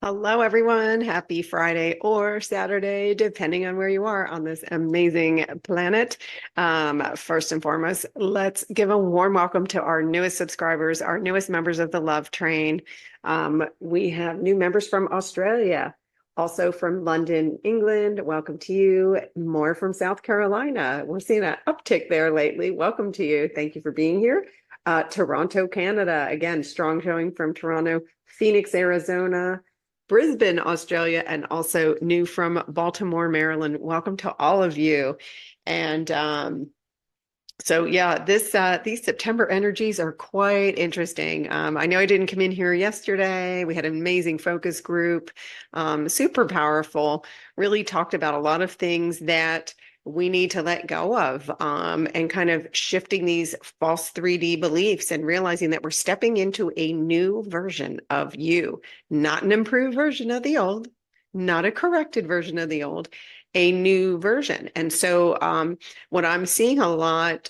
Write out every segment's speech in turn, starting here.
Hello, everyone. Happy Friday or Saturday, depending on where you are on this amazing planet. First and foremost, let's give a warm welcome to our newest subscribers, our newest members of the Love Train. We have new members from Australia, also from London, England. Welcome to you. More from South Carolina. We're seeing an uptick there lately. Welcome to you. Thank you for being here. Toronto, Canada. Again, strong showing from Toronto, Phoenix, Arizona. Brisbane, Australia, and also new from Baltimore, Maryland. Welcome to all of you. And so yeah, these September energies are quite interesting. I know I didn't come in here yesterday. We had an amazing focus group, super powerful, really talked about a lot of things that we need to let go of, and kind of shifting these false 3D beliefs and realizing that we're stepping into a new version of you, not an improved version of the old, not a corrected version of the old, a new version. And so what I'm seeing a lot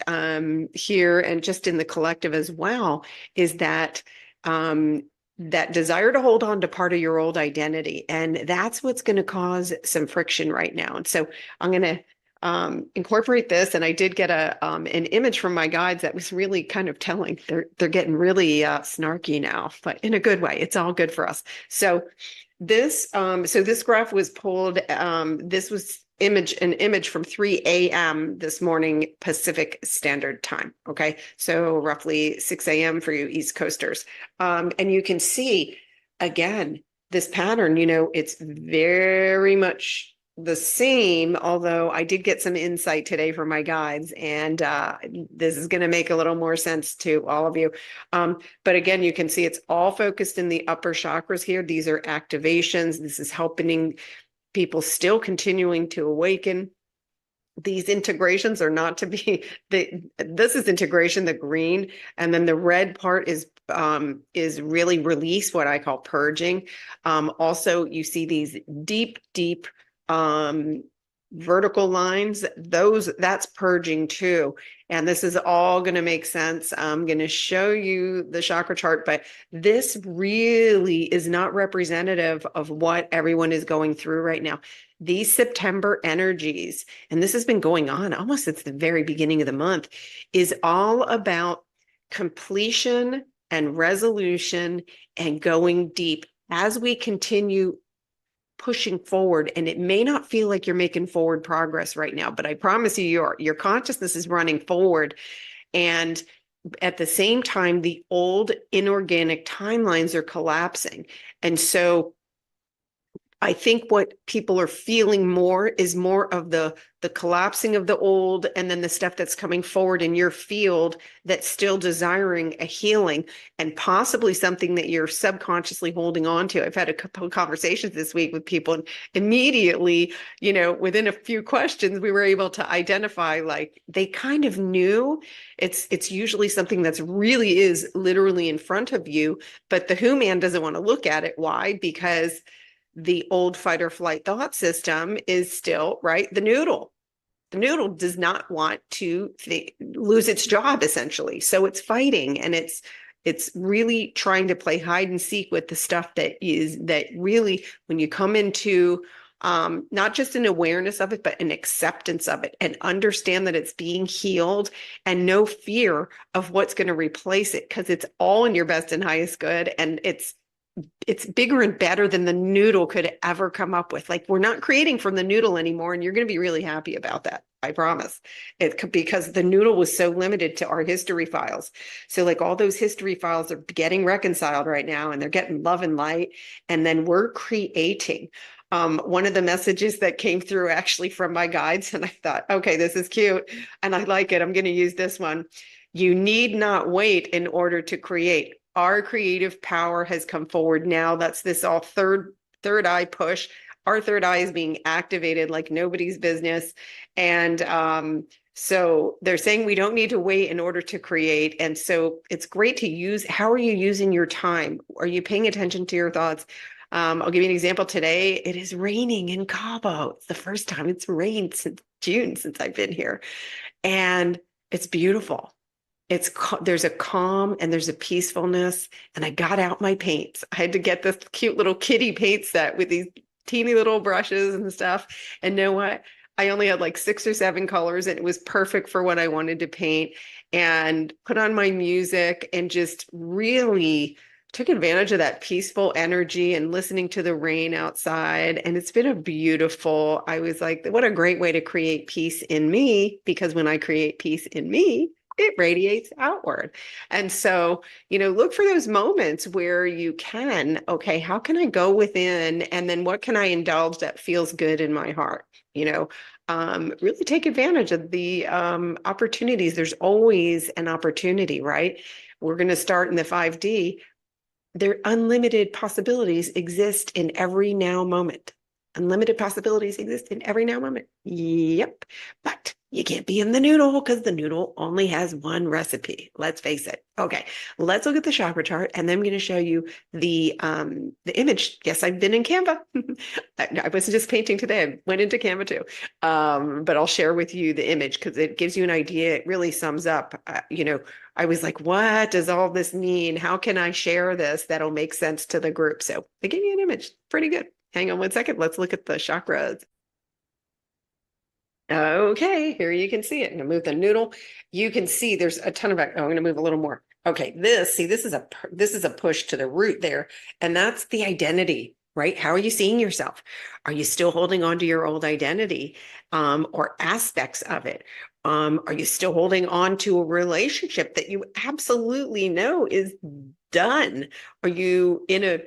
here and just in the collective as well is that that desire to hold on to part of your old identity. And that's what's going to cause some friction right now. And so I'm going to incorporate this. And I did get an image from my guides that was really kind of telling. They're getting really snarky now, but in a good way. It's all good for us. So this graph was pulled. This was an image from 3 a.m. this morning Pacific Standard Time. Okay, so roughly 6 a.m. for you East Coasters. And you can see again this pattern. It's very much the same, although I did get some insight today from my guides, and this is going to make a little more sense to all of you. But again, you can see it's all focused in the upper chakras here. These are activations. This is helping people still continuing to awaken. These integrations are not to be, this is integration, the green, and then the red part is really release, what I call purging. Also, you see these deep vertical lines, that's purging too. And this is all going to make sense. I'm going to show you the chakra chart, but this really is not representative of what everyone is going through right now. These September energies, and this has been going on almost since the very beginning of the month, is all about completion and resolution and going deep as we continue pushing forward. And it may not feel like you're making forward progress right now, but I promise you, your consciousness is running forward. And at the same time, the old inorganic timelines are collapsing. And so I think what people are feeling more is more of the collapsing of the old, and then the stuff that's coming forward in your field that's still desiring a healing, and possibly something that you're subconsciously holding on to. I've had a couple of conversations this week with people, and immediately, within a few questions, we were able to identify, like, they kind of knew. It's usually something that's really is literally in front of you, but the who man doesn't want to look at it. Why? Because the old fight or flight thought system is still, right? The noodle does not want to lose its job, essentially. So it's fighting, and it's really trying to play hide and seek with the stuff that really, when you come into not just an awareness of it, but an acceptance of it, and understand that it's being healed, and no fear of what's going to replace it, because it's all in your best and highest good. And it's bigger and better than the noodle could ever come up with. Like, we're not creating from the noodle anymore, and you're going to be really happy about that. I promise. Because the noodle was so limited to our history files. So like all those history files are getting reconciled right now, and they're getting love and light. And then we're creating. One of the messages that came through actually from my guides, and I thought, okay, this is cute, and I like it. I'm going to use this one. You need not wait in order to create. Our creative power has come forward now. That's this all third eye push. Our third eye is being activated like nobody's business. And so they're saying we don't need to wait in order to create. And so it's great to use. How are you using your time? Are you paying attention to your thoughts? I'll give you an example. Today, it is raining in Cabo. It's the first time it's rained since June, since I've been here. And it's beautiful. there's a calm and there's a peacefulness. And I got out my paints. I had to get this cute little kitty paint set with these teeny little brushes and stuff. And know what? I only had like 6 or 7 colors, and it was perfect for what I wanted to paint. And put on my music and just really took advantage of that peaceful energy and listening to the rain outside. And it's been a beautiful, I was like, what a great way to create peace in me, because when I create peace in me, it radiates outward. And so, look for those moments where you can, okay, how can I go within? And then what can I indulge that feels good in my heart? Really take advantage of the opportunities. There's always an opportunity, right? We're going to start in the 5D. There unlimited possibilities exist in every now moment. Unlimited possibilities exist in every now moment. Yep. But you can't be in the noodle because the noodle only has one recipe. Let's face it. Okay. Let's look at the chakra chart, and then I'm going to show you the image. Yes, I've been in Canva. I wasn't just painting today. I went into Canva too. But I'll share with you the image because it gives you an idea. It really sums up, I was like, what does all this mean? How can I share this that'll make sense to the group? So I gave you an image. Pretty good. Hang on one second. Let's look at the chakras. Okay, here you can see it. I'm going to move the noodle. You can see there's a ton of, I'm going to move a little more. Okay, this is a push to the root there. And that's the identity, right? How are you seeing yourself? Are you still holding on to your old identity, or aspects of it? Are you still holding on to a relationship that you absolutely know is done? Are you in a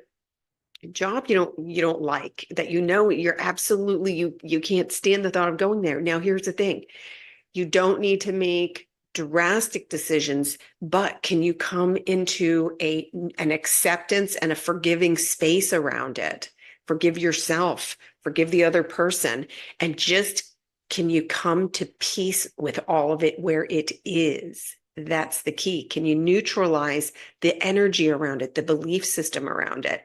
job you don't like, that you're absolutely, you can't stand the thought of going there? Now here's the thing. You don't need to make drastic decisions, but can you come into an acceptance and a forgiving space around it? Forgive yourself, forgive the other person, and just, can you come to peace with all of it where it is? That's the key. Can you neutralize the energy around it, the belief system around it?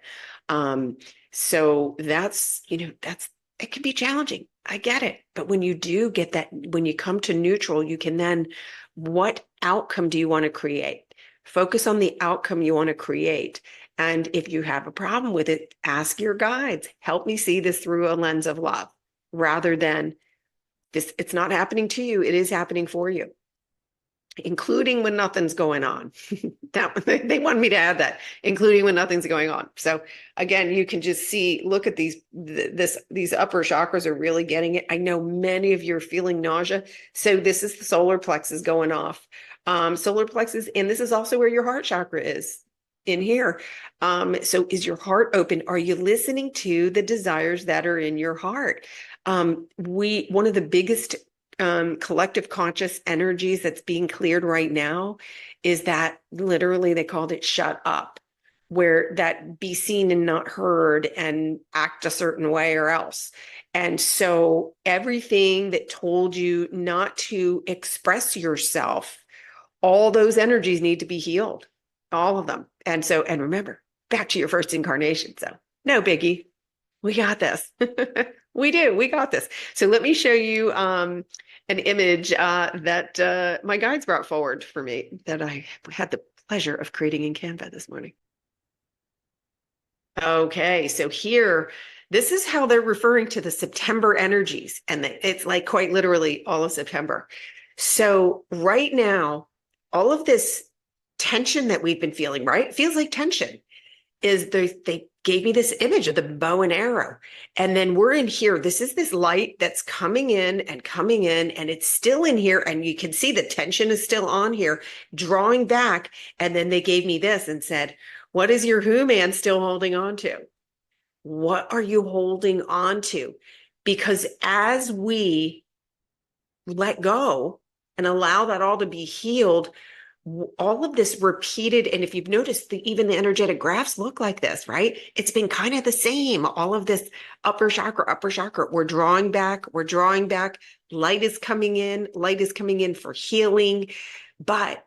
So that's, it can be challenging. I get it. But when you do get that, when you come to neutral, you can then, what outcome do you want to create? Focus on the outcome you want to create. And if you have a problem with it, ask your guides, help me see this through a lens of love, rather than this, it's not happening to you, it is happening for you, including when nothing's going on. They wanted me to add that, including when nothing's going on. So again, you can just see, look at these upper chakras are really getting it. I know many of you are feeling nausea. So this is the solar plexus going off. Solar plexus, and this is also where your heart chakra is, in here. So is your heart open? Are you listening to the desires that are in your heart? One of the biggest collective conscious energies that's being cleared right now is that, literally they called it shut up, where that be seen and not heard and act a certain way or else. And so everything that told you not to express yourself, all those energies need to be healed, all of them. And so, and remember, back to your first incarnation. So no biggie. We got this. We do. We got this. So let me show you an image that my guides brought forward for me, that I had the pleasure of creating in Canva this morning. Okay, so here, this is how they're referring to the September energies. And it's like quite literally all of September. So right now, all of this tension that we've been feeling, right? It feels like tension. They gave me this image of the bow and arrow. And then we're in here. This is this light that's coming in, and it's still in here. And you can see the tension is still on here, drawing back. And then they gave me this and said, what is your who man still holding on to? What are you holding on to? Because as we let go and allow that all to be healed, all of this repeated, and if you've noticed, even the energetic graphs look like this, right? It's been kind of the same. All of this upper chakra, we're drawing back, light is coming in for healing. But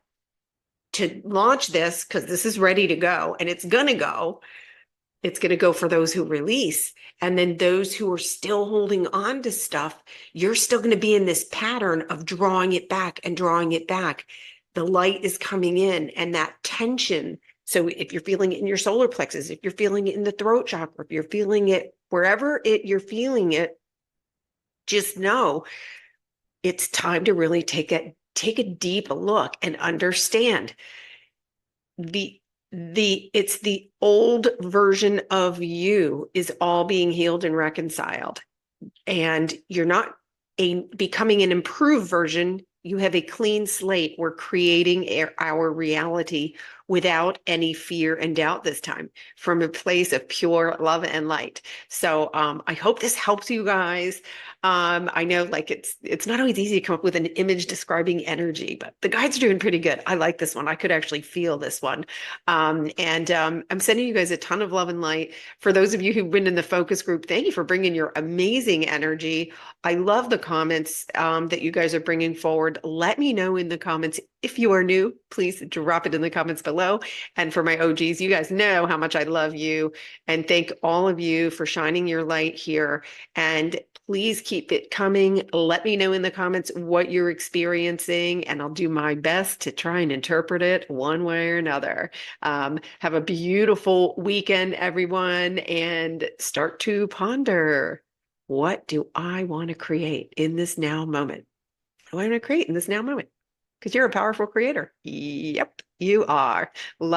to launch this, because this is ready to go, and it's going to go for those who release. And then those who are still holding on to stuff, you're still going to be in this pattern of drawing it back and drawing it back. the light is coming in, and that tension. So if you're feeling it in your solar plexus, if you're feeling it in the throat chakra, if you're feeling it wherever you're feeling it, just know it's time to really take a deep look and understand the it's the old version of you is all being healed and reconciled, and you're not becoming an improved version. You have a clean slate. We're creating our reality without any fear and doubt this time, from a place of pure love and light. So I hope this helps you guys. I know, like, it's not always easy to come up with an image describing energy, but the guides are doing pretty good. I like this one. I could actually feel this one. And I'm sending you guys a ton of love and light. For those of you who've been in the focus group, thank you for bringing your amazing energy. I love the comments that you guys are bringing forward. Let me know in the comments. If you are new, please drop it in the comments below. And for my OGs, you guys know how much I love you, and thank all of you for shining your light here. And please keep it coming. Let me know in the comments what you're experiencing, and I'll do my best to try and interpret it one way or another. Have a beautiful weekend, everyone, and start to ponder. What do I want to create in this now moment? What do I want to create in this now moment? Because you're a powerful creator. Yep, you are. Love